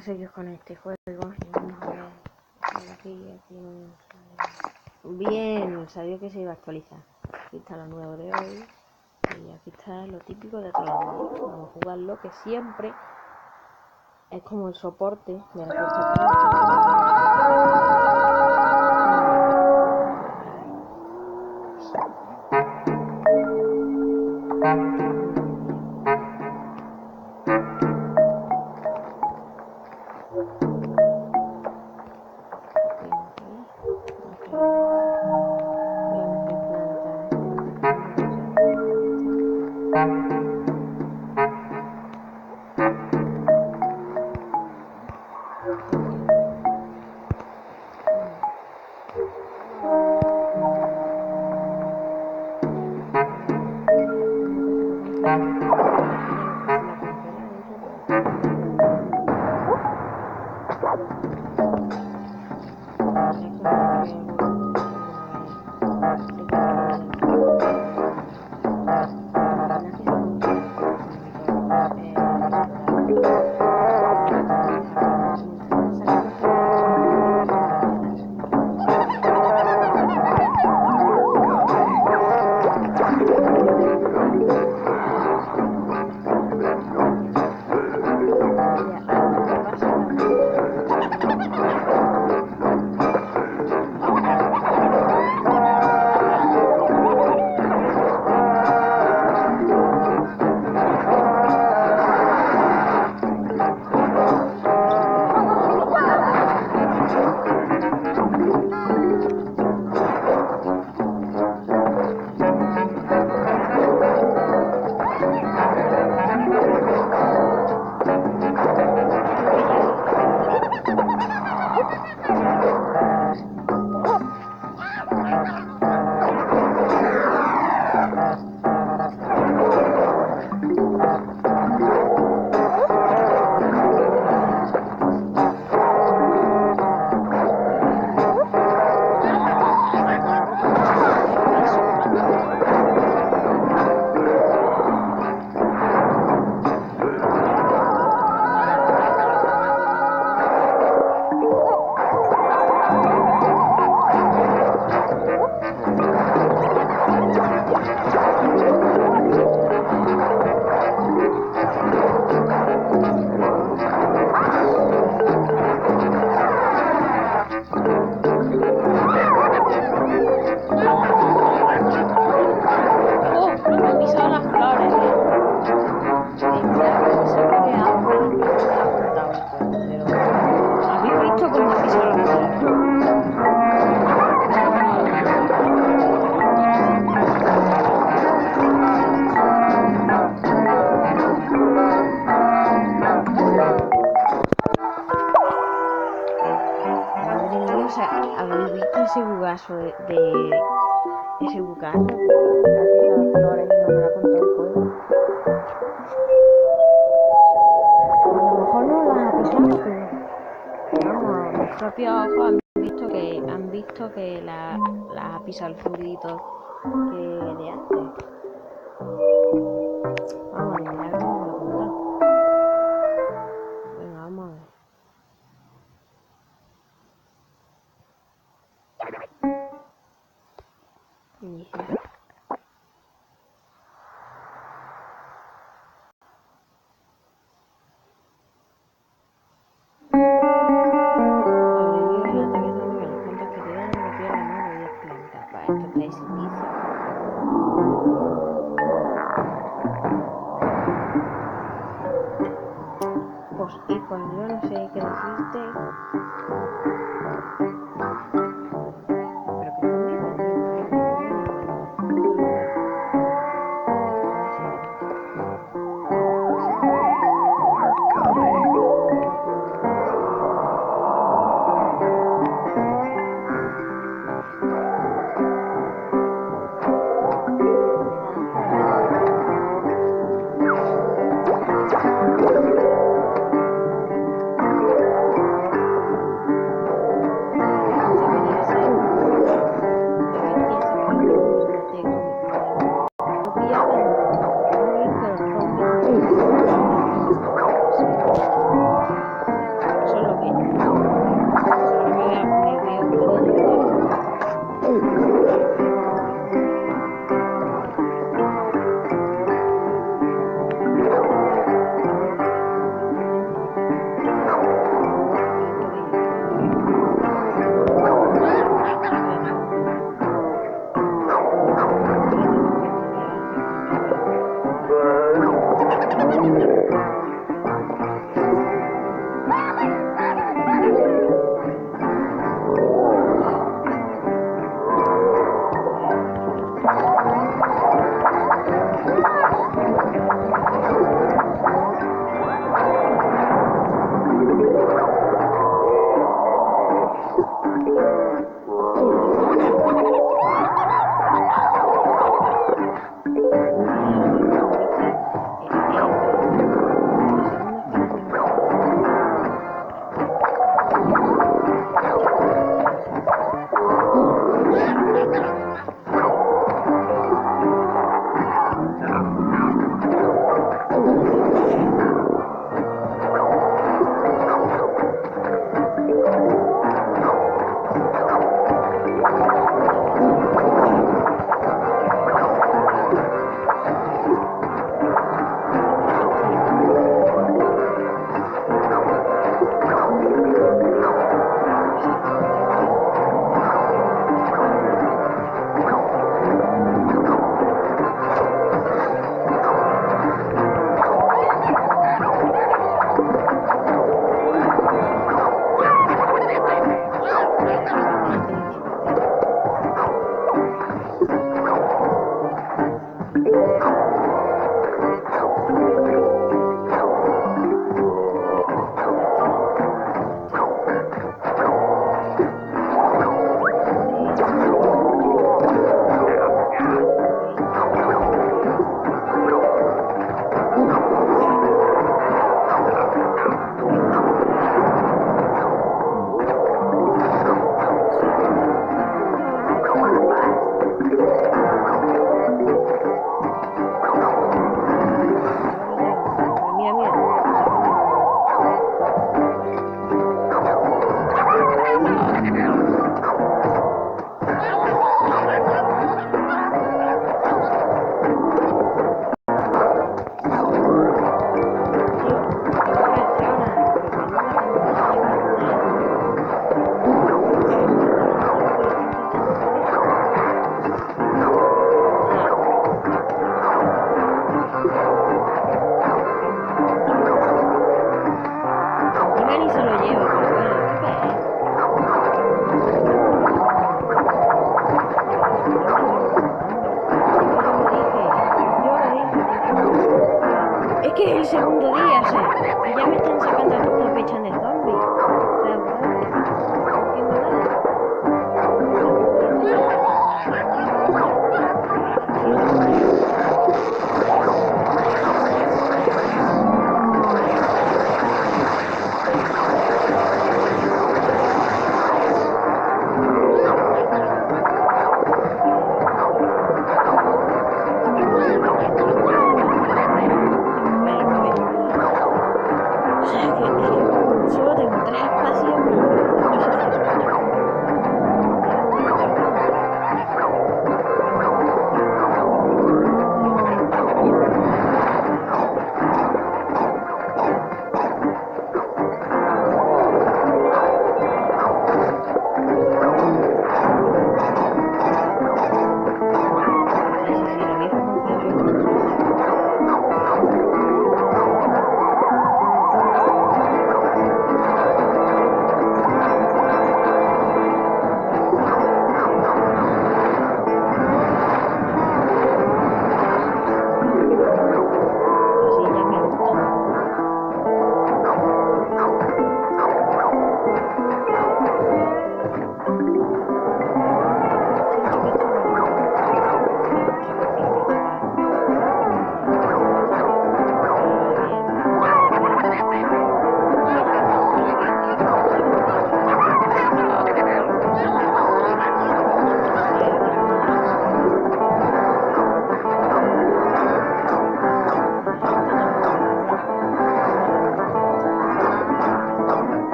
a seguir con este juego. Vamos a ver. Aquí bien, sabía que se iba a actualizar. Aquí está lo nuevo de hoy. Y aquí está lo típico de todos los días. Vamos a jugarlo, que siempre es como el soporte de la fuerza ¿Habéis visto ese bugazo de ese bugazo? Gracias a las flores no me la contó el juego. A lo mejor no las ha pisado, pero vamos, mis propios ojos han visto que las ha pisado el furito que de antes. Vamos, de milagro no me lo ha contado. Venga, vamos a ver. Iniciar. Y pues yo no sé qué decirte. Pero que no me Mira, mira. Iván y se lo lleva, pero bueno, ¿qué pasa? Yo lo dije. Es que es el segundo día, o sea, y ya me están sacando esta fecha de zombie. O sea, no entiendo nada.